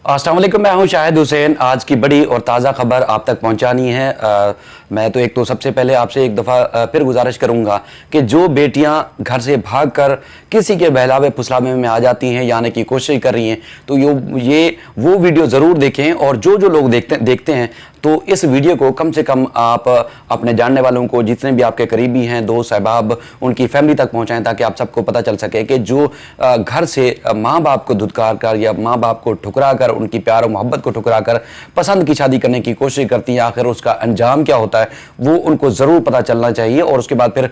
अस्सलाम वालेकुम, मैं हूं शाहिद हुसैन। आज की बड़ी और ताज़ा खबर आप तक पहुंचानी है। मैं तो एक तो सबसे पहले आपसे एक दफ़ा फिर गुजारिश करूंगा कि जो बेटियां घर से भागकर किसी के बहलावे फुसलावे में आ जाती हैं, यानी कि कोशिश कर रही हैं, तो ये वो वीडियो ज़रूर देखें। और जो लोग देखते हैं तो इस वीडियो को कम से कम आप अपने जानने वालों को, जितने भी आपके करीबी हैं, दोस्त अहबाब, उनकी फैमिली तक पहुंचाएं, ताकि आप सबको पता चल सके कि जो घर से माँ बाप को धुतकार कर या माँ बाप को ठुकरा कर, उनकी प्यार और मोहब्बत को ठुकरा कर पसंद की शादी करने की कोशिश करती है, आखिर उसका अंजाम क्या होता है वो उनको ज़रूर पता चलना चाहिए। और उसके बाद फिर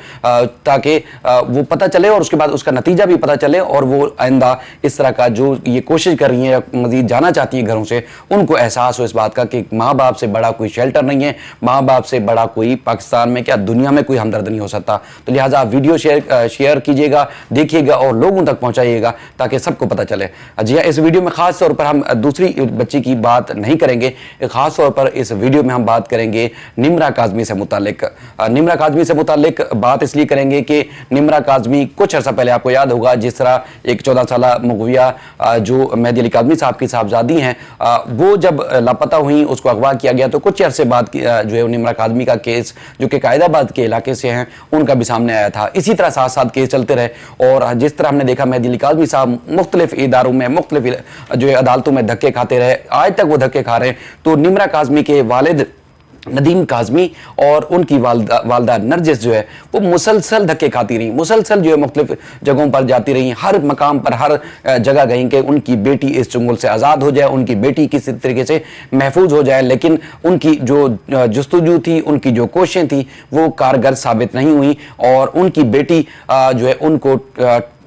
ताकि वो पता चले और उसके बाद उसका नतीजा भी पता चले, और वो आइंदा इस तरह का जो ये कोशिश कर रही हैं या मजीद जाना चाहती हैं घरों से, उनको एहसास हो इस बात का कि माँ बाप से बड़ा कोई शेल्टर नहीं है, माँ बाप से बड़ा कोई पाकिस्तान में क्या दुनिया में कोई हमदर्द नहीं हो सकता। तो लिहाजा आप वीडियो शेयर कीजिएगा, देखिएगा और लोगों तक पहुंचाइएगा ताकि सबको पता चले। जी हाँ, इस वीडियो में खास तौर पर हम दूसरी बच्ची की बात नहीं करेंगे, खास तौर पर इस वीडियो में हम बात करेंगे निम्रा काज़मी से मुतालिक। निम्रा काज़मी से मुतालिक बात इसलिए करेंगे कि निम्रा काज़मी कुछ अर्सा पहले, आपको याद होगा, जिस तरह एक 14 साल मुगविया जो मेहदी अली काज़मी साहब की साहबजादी हैं, वो जब लापता हुई, उसको अगवा किया गया, तो कुछ अरसे बाद जो है निम्रा काज़मी का केस, जो कि कायदाबाद के इलाके से हैं, उनका भी सामने आया था। इसी तरह साथ साथ केस चलते रहे और जिस तरह हमने देखा मेहदी अली काज़मी साहब मुख्तलिफ इदारों में, मुख्तलिफ जो है अदालतों में धक्के खाते रहे, आज तक वो धक्के खा रहे हैं। तो निम्रा काज़मी के वालिद नदीम काज़मी और उनकी वालदा नरजिस जो है वो मुसलसल धक्के खाती रही, मुसलसल जो है मुख्तलिफ जगहों पर जाती रही, हर मकाम पर, हर जगह गई कि उनकी बेटी इस चुंगल से आज़ाद हो जाए, उनकी बेटी किसी तरीके से महफूज हो जाए। लेकिन उनकी जो जस्तजू थी, उनकी जो कोशिशें थी, वो कारगर साबित नहीं हुई और उनकी बेटी जो है उनको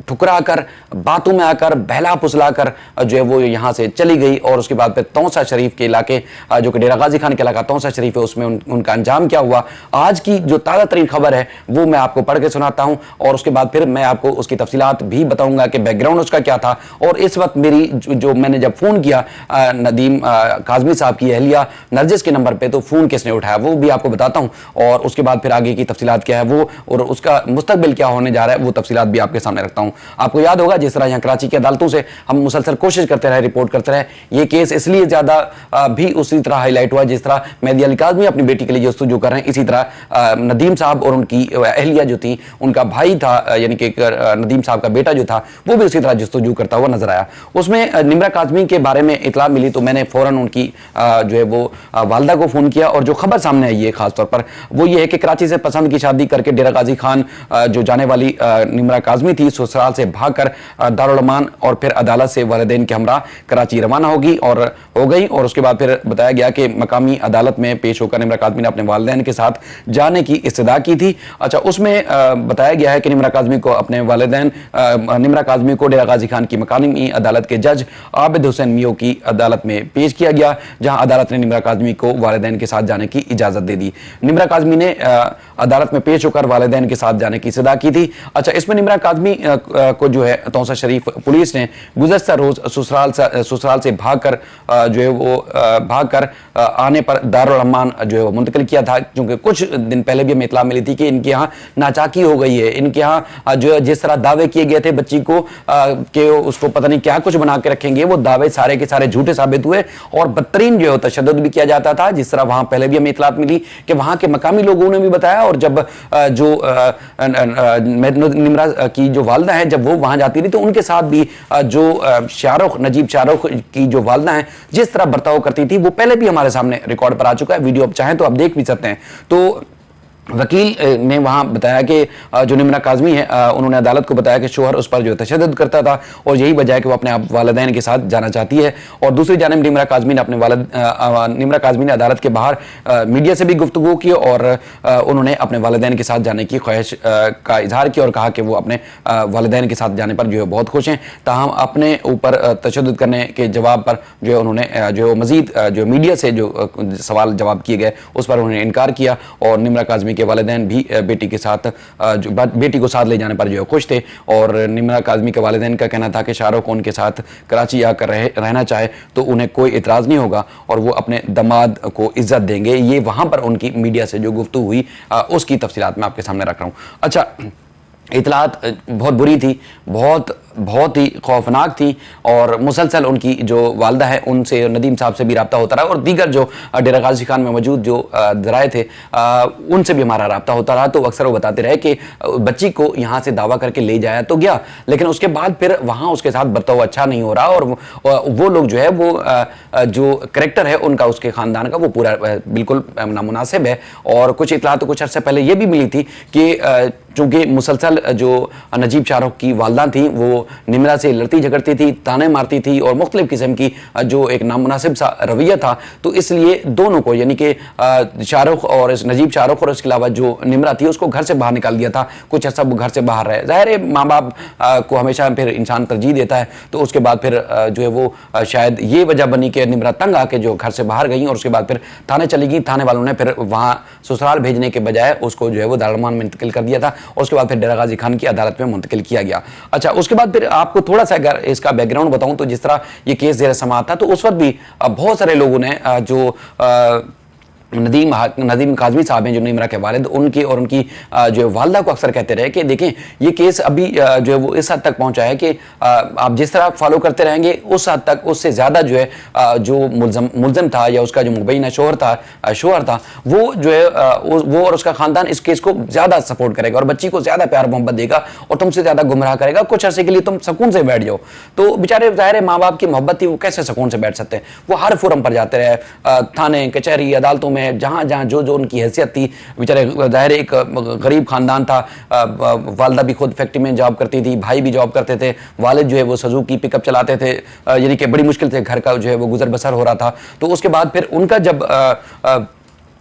ठुकरा कर, बातों में आकर, बहला फुसला कर जो है वो यहाँ से चली गई। और उसके बाद फिर तौसा शरीफ के इलाके, जो कि डेरा गाजी खान के इलाका तौसा शरीफ है, उसमें उनका अंजाम क्या हुआ, आज की जो ताज़ा तरीन खबर है वो मैं आपको पढ़ के सुनाता हूँ। और उसके बाद फिर मैं आपको उसकी तफसीलात भी बताऊंगा कि बैकग्राउंड उसका क्या था। और इस वक्त मेरी जो मैंने जब फ़ोन किया नदीम काज़मी साहब की अहलिया नरजिस के नंबर पर, तो फ़ोन किसने उठाया वो भी आपको बताता हूँ। और उसके बाद फिर आगे की तफसीलात क्या है वो, और उसका मुस्तकबिल क्या होने जा रहा है, वो तफसीलात भी आपके सामने रखता हूँ। आपको याद होगा, जिस तरह यहाँ कराची की अदालतों से हम मुसलसल कोशिश करते रहे, रिपोर्ट करते रहे, ये केस इसलिए ज़्यादा भी उसी तरह हाईलाइट हुआ जिस तरह मेहदी अली काज़मी अपनी बेटी के लिए जस्तजू कर रहे हैं, इसी तरह नदीम साहब और उनकी अहलिया जो थी, उनका भाई था, यानी कि नदीम साहब का बेटा जो था, वो भी उसी तरह जस्तजू करता हुआ नजर आया। उसमें निम्रा काज़मी के बारे में इतला मिली तो मैंने फ़ौरन उनकी जो है वो वालदा को फ़ोन किया। और जो खबर सामने आई है ख़ास तौर पर वो ये है कि कराची से पसंद की शादी करके डेरा गाजी खान जो जाने वाली निम्रा काज़मी थी, ससुराल से भागकर दारुल अमान और फिर अदालत से वालिदैन के हमरा कराची रवाना होगी और हो गई। और उसके बाद फिर बताया गया कि मकामी अदालत में पेश होकर निम्रा काज़मी ने अपने वालिदैन के साथ जाने की इस्तदा की थी। अच्छा, उसमें बताया गया है कि निम्रा काज़मी को अपने वालिदैन, निम्रा काज़मी को डेरा गाजी खान की मकामी अदालत के जज आबिद हुसैन मियो की अदालत में पेश किया गया, जहां अदालत ने निम्रा काज़मी को वालिदैन के साथ जाने की इजाज़त दे दी। निम्रा काज़मी ने अदालत में पेश होकर वालिदैन के साथ जाने की इस्तदा की थी। अच्छा, इसमें निम्रा काज़मी को जो है तौसा शरीफ पुलिस ने गुज़श्ता रोज़ ससुराल से भागकर जो है वो भागकर आने पर दारुल अमान जो है वो मुंतकिल किया था, क्योंकि कुछ दिन पहले भी हमें इत्तला मिली थी कि इनके यहाँ नाचाकी हो गई है। इनके यहाँ जो जिस तरह दावे किए गए थे बच्ची को कि उसको पता नहीं क्या कुछ बना के रखेंगे, वो दावे सारे के सारे झूठे साबित हुए और बदतरीन जो है तशद्दुद भी किया जाता था, जिस तरह वहाँ पहले भी हमें इत्तला मिली कि वहाँ के मकामी लोगों ने भी बताया। और जब जो निम्रा की जो वालदा है, जब वो वहां जाती रही तो उनके साथ भी जो नजीब शाहरुख की जो वालदा है, जिस तरह बर्ताव करती थी, वो पहले भी हमारे सामने रिकॉर्ड पर आ चुका है। वीडियो आप चाहें तो आप देख भी सकते हैं। तो वकील ने वहाँ बताया कि जो निम्रा काज़मी है, उन्होंने अदालत को बताया कि शोहर उस पर जो तशद्दुद करता था और यही वजह है कि वो अपने वालिदैन के साथ जाना चाहती है। और दूसरी जानिब निम्रा काज़मी ने निम्रा काज़मी ने अदालत के बाहर मीडिया से भी गुफ्तगू की और उन्होंने अपने वालिदैन के साथ जाने की ख्वाहिश का इजहार किया और कहा कि वो अपने वालिदैन के साथ जाने पर जो है बहुत खुश हैं। ताहम अपने ऊपर तशद्दुद करने के जवाब पर जो है उन्होंने जो मज़ीद जो मीडिया से जो सवाल जवाब किए गए उस पर उन्होंने इनकार किया। और निम्रा काज़मी के वालिदैन भी बेटी के साथ बेटी को साथ ले जाने पर जो है खुश थे। और निम्रा काज़मी के वालिदैन का कहना था कि शाहरुख उनके साथ कराची आकर रहना चाहे तो उन्हें कोई इतराज़ नहीं होगा और वो अपने दमाद को इज्जत देंगे। ये वहाँ पर उनकी मीडिया से जो गुफ्तगू हुई उसकी तफसीलात मैं आपके सामने रख रहा हूँ। अच्छा, इतलात बहुत बुरी थी, बहुत बहुत ही खौफनाक थी और मुसलसल उनकी जो वालदा है उनसे, नदीम साहब से भी रब्ता होता रहा और दीगर जो डेरा गाजी खान में मौजूद जो जराए थे उनसे भी हमारा रब्ता होता रहा। तो अक्सर वो बताते रहे कि बच्ची को यहाँ से दावा करके ले जाया तो गया, लेकिन उसके बाद फिर वहाँ उसके साथ बर्ताव अच्छा नहीं हो रहा और वो लोग जो है वो जो करेक्टर है उनका, उसके ख़ानदान का, वो पूरा बिल्कुल नामुनासिब है। और कुछ इतला तो कुछ अर्से पहले ये भी मिली थी कि चूँकि मुसलसल जो नजीब शाहरुख की वालदा थी वो निमरा से लड़ती झगड़ती थी, ताने मारती थी और मुख्तलिफ किस्म की जो एक नामुनासिब सा रवैया था, तो इसलिए दोनों को, यानी कि शाहरुख और नजीब शाहरुख और इसके अलावा जो निमरा थी उसको घर से बाहर निकाल दिया था। कुछ अर्सा घर से बाहर रहे। ज़ाहिर है माँ बाप को हमेशा फिर इंसान तरजीह देता है, तो उसके बाद फिर जो है वो शायद ये वजह बनी कि निमरा तंग आके जो घर से बाहर गई और उसके बाद फिर थाने चली गई। थाने वालों ने फिर वहाँ ससुराल भेजने के बजाय उसको जो है वो दारुल मान में इंतकाल कर दिया था और उसके बाद फिर डेरा गाजी खान की अदालत में मुंतकिल किया गया। अच्छा, उसके बाद फिर आपको थोड़ा सा अगर इसका बैकग्राउंड बताऊं तो जिस तरह ये केस ज़ेर समाअत था तो उस वक्त भी बहुत सारे लोगों ने जो नदीम काज़मी साहब हैं जो निमरा के वालिद, उनकी और उनकी जो वालदा को अक्सर कहते रहे कि देखें ये केस अभी जो है वो इस हद तक पहुंचा है कि आप जिस तरह फॉलो करते रहेंगे उस हद तक उससे ज़्यादा जो है जो मुलज़म था या उसका जो मुबैना शोहर था वो जो है वो और उसका ख़ानदान इस केस को ज़्यादा सपोर्ट करेगा और बच्ची को ज़्यादा प्यार मोहब्बत देगा और तुमसे ज़्यादा गुमराह करेगा। कुछ अर्से के लिए तुम सुकून से बैठ जाओ। तो बेचारे ज़ाहिर है माँ बाप की मोहब्बत थी, वो कैसे सुकून से बैठ सकते हैं। वो हर फोरम पर जाते रहे, थाने कचहरी अदालतों में, जहाँ जहाँ जो उनकी हैसियत थी। बेचारे ज़ाहिर एक गरीब ख़ानदान था, वालदा भी खुद फैक्ट्री में जॉब करती थी, भाई भी जॉब करते थे, वालिद जो है वो सुजुकी पिकअप चलाते थे, यानी कि बड़ी मुश्किल से घर का जो है वो गुजर बसर हो रहा था। तो उसके बाद फिर उनका जब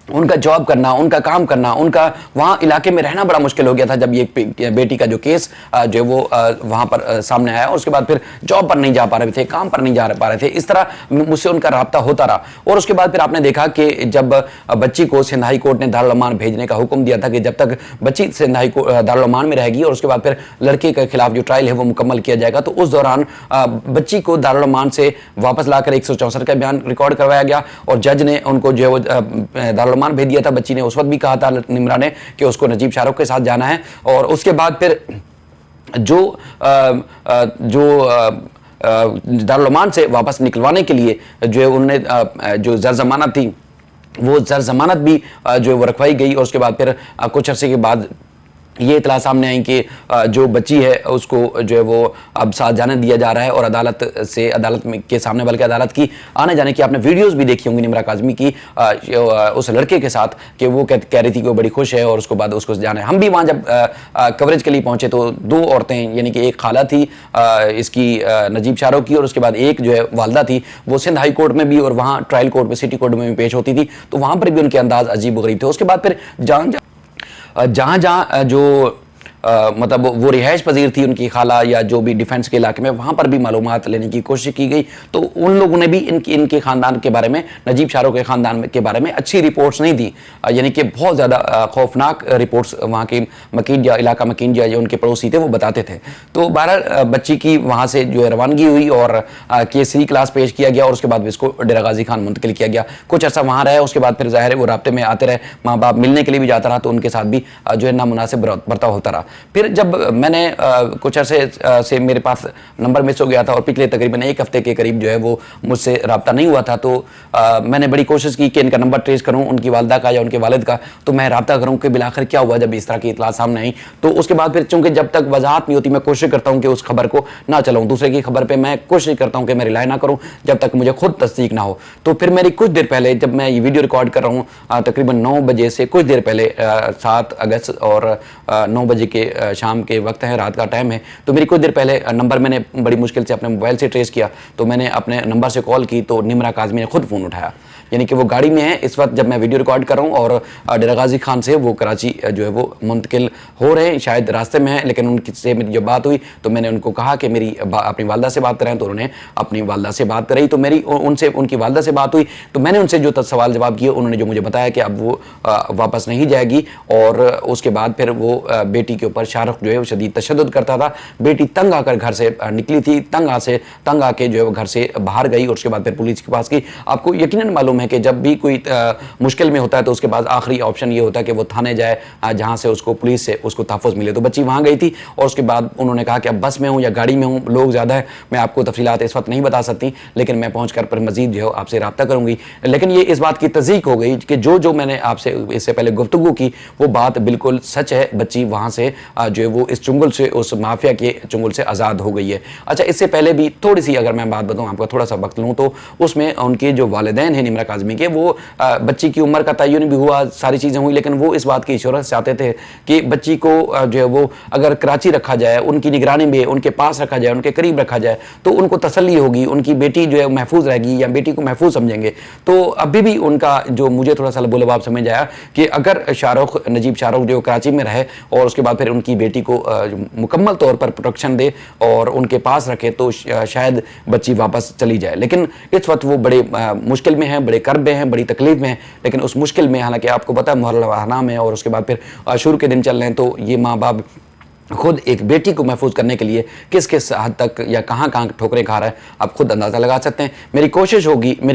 उनका जॉब करना, उनका काम करना, उनका वहाँ इलाके में रहना बड़ा मुश्किल हो गया था जब ये बेटी का जो केस जो है वो वहाँ पर सामने आया। और उसके बाद फिर जॉब पर नहीं जा पा रहे थे, काम पर नहीं जा पा रहे थे, इस तरह मुझसे उनका राब्ता होता रहा। और उसके बाद फिर आपने देखा कि जब बच्ची को सिंध हाई कोर्ट ने दारुल अमान भेजने का हुक्म दिया था कि जब तक बच्ची सिंध हाई दारुल अमान में रहेगी और उसके बाद फिर लड़के के खिलाफ जो ट्रायल है वो मुकम्मल किया जाएगा, तो उस दौरान बच्ची को दारुल अमान से वापस लाकर 164 का बयान रिकॉर्ड करवाया गया और जज ने उनको जो है वो दारुल अमान भेज दिया था। बच्ची ने उस वक्त भी कहा था निमरा ने कि उसको नजीब शाहरुख के साथ जाना है। और उसके बाद फिर जो दारुल अमान से वापस निकलवाने के लिए जो है उन्होंने जो जर जमानत थी वो जर जमानत भी जो है वो रखवाई गई। और उसके बाद फिर कुछ अर्से के बाद ये इतला सामने आई कि जो बच्ची है उसको जो है वो अब साथ जाने दिया जा रहा है और अदालत के सामने, बल्कि अदालत की आने जाने की आपने वीडियोस भी देखी होंगी निमरा काज़मी की उस लड़के के साथ कि वो कह रही थी कि वो बड़ी खुश है और उसके बाद उसको जाना है। हम भी वहाँ जब कवरेज के लिए पहुँचे तो दो औरतें, यानी कि एक खाला थी इसकी नजीब शाहरुख की और उसके बाद एक जो है वालदा थी, वो सिंध हाई कोर्ट में भी और वहाँ ट्रायल कोर्ट में, सिटी कोर्ट में भी पेश होती थी। तो वहाँ पर भी उनके अंदाज अजीब गरीब थे। उसके बाद फिर जहाँ जहाँ जो मतलब वो रिहाइश पजीर थी उनकी खाला या जो भी डिफेंस के इलाके में, वहाँ पर भी मालूमात लेने की कोशिश की गई। तो उन लोगों ने भी इनके ख़ानदान के बारे में, नजीब शाहरुख के ख़ानदान के बारे में अच्छी रिपोर्ट्स नहीं दी, यानी कि बहुत ज़्यादा खौफनाक रिपोर्ट्स वहाँ के मकीनजा, इलाका मकीनजा जो उनके पड़ोसी थे वो बताते थे। तो बहरहाल बच्ची की वहाँ से जो है रवानगी हुई और केस 3 क्लास पेश किया गया और उसके बाद इसको डेरा गाजी खान मुंतकिल किया गया। कुछ अर्सा वहाँ रहे, उसके बाद फिर ज़ाहिर है वो राब्ते में आते रहे, माँ बाप मिलने के लिए भी जाता रहा, तो उनके साथ भी जो है नामुनासिब बर्ताव होता रहा। फिर जब मैंने कुछ अर्से से मेरे पास नंबर मिस हो गया था और पिछले तकरीबन 1 हफ्ते के करीब जो है वो मुझसे रब्ता नहीं हुआ था, तो मैंने बड़ी कोशिश की कि इनका नंबर ट्रेस करूं, उनकी वालदा का या उनके वालिद का, तो मैं रब्ता करूं कि बिलाखिर क्या हुआ जब इस तरह की इतला सामने आई। तो उसके बाद फिर चूंकि जब तक वजाहत नहीं होती मैं कोशिश करता हूं कि उस खबर को ना चलाऊं, दूसरे की खबर पर मैं कोशिश करता हूं कि मैं रिलाई ना करूं जब तक मुझे खुद तस्दीक ना हो। तो फिर मेरी कुछ देर पहले, जब मैं ये वीडियो रिकॉर्ड कर रहा हूँ तकरीबन 9 बजे से कुछ देर पहले 7 अगस्त और 9 बजे के शाम के वक्त है, रात का टाइम है, तो मेरी कुछ देर पहले नंबर मैंने बड़ी मुश्किल से अपने मोबाइल से ट्रेस किया। तो मैंने अपने नंबर से कॉल की तो निमरा काज़मी ने खुद फ़ोन उठाया, यानी कि वो गाड़ी में है इस वक्त जब मैं वीडियो रिकॉर्ड कर रहा हूँ और डेरा गाजी खान से वो कराची जो है वो मुंतकिल हो रहे हैं, शायद रास्ते में है। लेकिन उनसे मेरी जब बात हुई तो मैंने उनको कहा कि मेरी अपनी वालदा से बात करें, तो उन्होंने अपनी वालदा से बात कराई। तो मेरी उनसे उनकी वालदा से बात हुई तो मैंने उनसे जो सवाल जवाब किए, उन्होंने जो मुझे बताया कि अब वो वापस नहीं जाएगी और उसके बाद फिर वो बेटी के ऊपर शाहरुख जो है वो शदीद तशद्दुद करता था। बेटी तंग आकर घर से निकली थी, तंग आके जो है वो घर से बाहर गई और उसके बाद फिर पुलिस के पास गई। आपको यकीनन मालूम है कि जब भी कोई मुश्किल में होता है तो उसके बाद आखिरी ऑप्शन ये होता है कि वो थाने जाए जहाँ से उसको पुलिस से उसको तहफ़्फ़ुज़ मिले। तो बच्ची वहाँ गई थी और उसके बाद उन्होंने कहा कि अब बस में हूँ या गाड़ी में हूँ, लोग ज़्यादा है, मैं आपको तफसीलात इस वक्त नहीं बता सकती, लेकिन मैं पहुँच कर मज़ीद जो है आपसे रब्ता करूँगी। लेकिन ये इस बात की तस्दीक हो गई कि जो मैंने आपसे इससे पहले गुफ्तगू की वो बात बिल्कुल सच है। बच्ची वहाँ से जो है वो इस चुंगल से, उस माफिया के चुंगल से आज़ाद हो गई है। अच्छा, इससे पहले भी थोड़ी सी अगर मैं बात बताऊँ, आपका थोड़ा सा वक्त लूँ, तो उसमें उनके जो वालिदैन हैं निमरा काज़मी के, वो बच्ची की उम्र का तयन भी हुआ, सारी चीज़ें हुई, लेकिन वो इस बात की इशोरत चाहते थे कि बच्ची को जो है वो अगर कराची रखा जाए, उनकी निगरानी में उनके पास रखा जाए, उनके करीब रखा जाए, तो उनको तसल्ली होगी, उनकी बेटी जो है महफूज रहेगी या बेटी को महफूज समझेंगे। तो अभी भी उनका जो मुझे थोड़ा सा बोलबाब समझ आया कि अगर नजीब शाहरुख जो कराची में रहे और उसके बाद फिर उनकी बेटी को मुकम्मल तौर पर प्रोटेक्शन दे और उनके पास रखे तो शायद बच्ची वापस चली जाए। लेकिन इस वक्त वो बड़े मुश्किल में हैं, बड़े कर्ब में हैं, बड़ी तकलीफ में हैं। लेकिन उस मुश्किल में, हालांकि आपको पता है मुहर्रम हराम है और उसके बाद फिर आशूर के दिन चल रहे हैं, तो ये माँ बाप खुद एक बेटी को महफूज करने के लिए किस किस हद तक या कहाँ कहाँ ठोकरें खा रहा है, आप खुद अंदाज़ा लगा सकते हैं। मेरी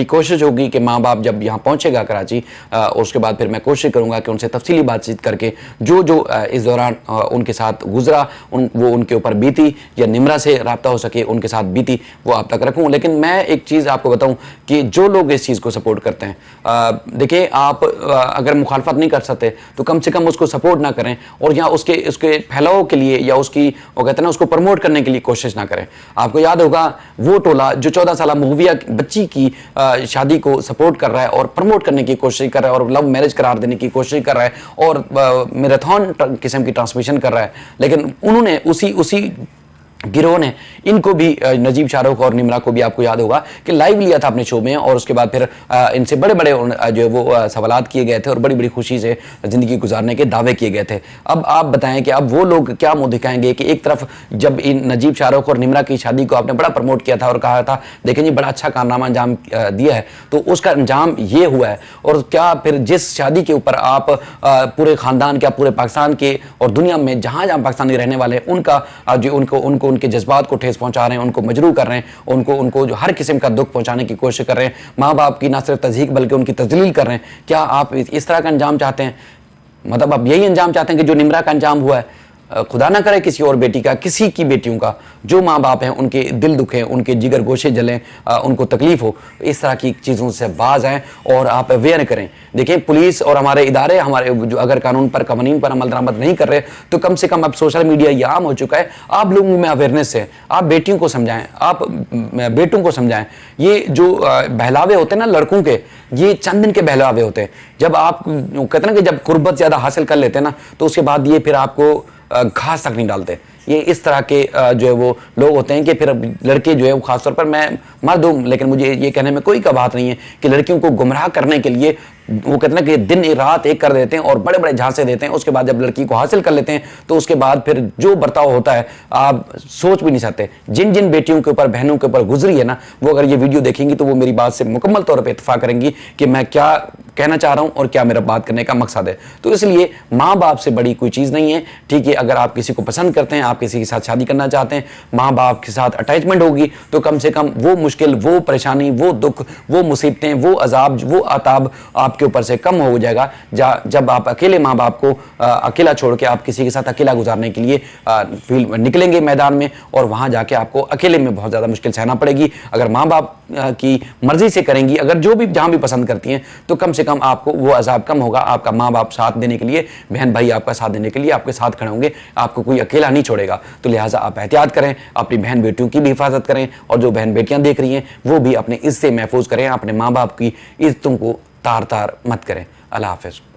कोशिश होगी कि माँ बाप जब यहाँ पहुँचेगा कराची, उसके बाद फिर मैं कोशिश करूँगा कि उनसे तफसीली बातचीत करके जो इस दौरान उनके साथ गुजरा, वो उनके ऊपर बीती या निमरा से रब्ता हो सके उनके साथ बीती, वो आप तक रखूँ। लेकिन मैं एक चीज़ आपको बताऊँ कि जो लोग इस चीज़ को सपोर्ट करते हैं, देखिए आप अगर मुखालफत नहीं कर सकते तो कम से कम उसको सपोर्ट ना करें और यहाँ उसके फैलाव के लिए या उसकी वो कहते हैं ना उसको प्रमोट करने के लिए कोशिश ना करें। आपको याद होगा वो टोला जो 14 साल मुहविया बच्ची की शादी को सपोर्ट कर रहा है और प्रमोट करने की कोशिश कर रहा है और लव मैरिज करार देने की कोशिश कर रहा है और मैराथन किस्म की ट्रांसमिशन कर रहा है, लेकिन उन्होंने उसी गिरोह ने इनको भी, नजीब शाहरुख और निमरा को भी आपको याद होगा कि लाइव लिया था अपने शो में और उसके बाद फिर इनसे बड़े बड़े जो वो सवालात किए गए थे और बड़ी बड़ी खुशी से ज़िंदगी गुजारने के दावे किए गए थे। अब आप बताएं कि अब वो लोग क्या मुंह दिखाएंगे कि एक तरफ जब इन नजीब शाहरुख और निमरा की शादी को आपने बड़ा प्रमोट किया था और कहा था देखें जी बड़ा अच्छा कारनामा अंजाम दिया है, तो उसका अंजाम ये हुआ है। और क्या फिर जिस शादी के ऊपर आप पूरे ख़ानदान के, पूरे पाकिस्तान के और दुनिया में जहाँ जहाँ पाकिस्तानी रहने वाले हैं उनका जो उनको उनके जज्बात को ठेस पहुंचा रहे हैं, उनको मजरूह कर रहे हैं, उनको जो हर किस्म का दुख पहुंचाने की कोशिश कर रहे हैं, माँ बाप की ना सिर्फ तज़हीक बल्कि उनकी तज़लील कर रहे हैं, क्या आप इस तरह का अंजाम चाहते हैं? मतलब आप यही अंजाम चाहते हैं कि जो निमरा का अंजाम हुआ है, खुदा ना करे किसी और बेटी का, किसी की बेटियों का, जो माँ बाप हैं उनके दिल दुखें, उनके जिगर गोशे जलें, उनको तकलीफ हो, इस तरह की चीज़ों से बाज आएँ और आप अवेयर करें। देखें पुलिस और हमारे इदारे हमारे जो अगर कानून पर अमल दरामद नहीं कर रहे तो कम से कम अब सोशल मीडिया ये आम हो चुका है, आप लोगों में अवेयरनेस है, आप बेटियों को समझाएं, आप बेटों को समझाएं। ये जो बहलावे होते हैं ना लड़कों के, ये चंद दिन के बहलावे होते हैं। जब आप कहते हैं ना कि जब कुर्बत ज़्यादा हासिल कर लेते हैं ना तो उसके बाद ये फिर आपको घास तक नहीं डालते। ये इस तरह के जो है वो लोग होते हैं कि फिर लड़के जो है वो खासतौर पर, मैं मर्द हूँ लेकिन मुझे ये कहने में कोई कबाहत नहीं है कि लड़कियों को गुमराह करने के लिए वो कहते हैं कि दिन रात एक कर देते हैं और बड़े बड़े झांसे देते हैं। उसके बाद जब लड़की को हासिल कर लेते हैं तो उसके बाद फिर जो बर्ताव होता है आप सोच भी नहीं सकते। जिन जिन बेटियों के ऊपर, बहनों के ऊपर गुजरी है ना, वो अगर ये वीडियो देखेंगी तो वो मेरी बात से मुकम्मल तौर पर इत्तेफाक करेंगी कि मैं क्या कहना चाह रहा हूं और क्या मेरा बात करने का मकसद है। तो इसलिए माँ बाप से बड़ी कोई चीज़ नहीं है, ठीक है। अगर आप किसी को पसंद करते हैं, आप किसी के साथ शादी करना चाहते हैं, माँ बाप के साथ अटैचमेंट होगी तो कम से कम वो मुश्किल, वो परेशानी, वो दुख, वो मुसीबतें, वो अजाब, वो आताब आपके ऊपर से कम हो जाएगा जब आप अकेले माँ बाप को अकेला छोड़ के आप किसी के साथ अकेला गुजारने के लिए निकलेंगे मैदान में और वहाँ जाके आपको अकेले में बहुत ज़्यादा मुश्किल सहना पड़ेगी। अगर माँ बाप की मर्जी से करेंगी, अगर जो भी जहाँ भी पसंद करती हैं, तो कम से कम आपको वो अजाब कम होगा। आपका माँ बाप साथ देने के लिए, बहन भाई आपका साथ देने के लिए आपके साथ खड़े होंगे, आपको कोई अकेला नहीं छोड़ेगा। तो लिहाजा आप एहतियात करें, अपनी बहन बेटियों की भी हिफाजत करें और जो बहन बेटियां देख रही हैं वो भी अपने इज्जत से महफूज करें, अपने माँ बाप की इज्जतों को तार तार मत करें। अल्लाह हाफ़िज़।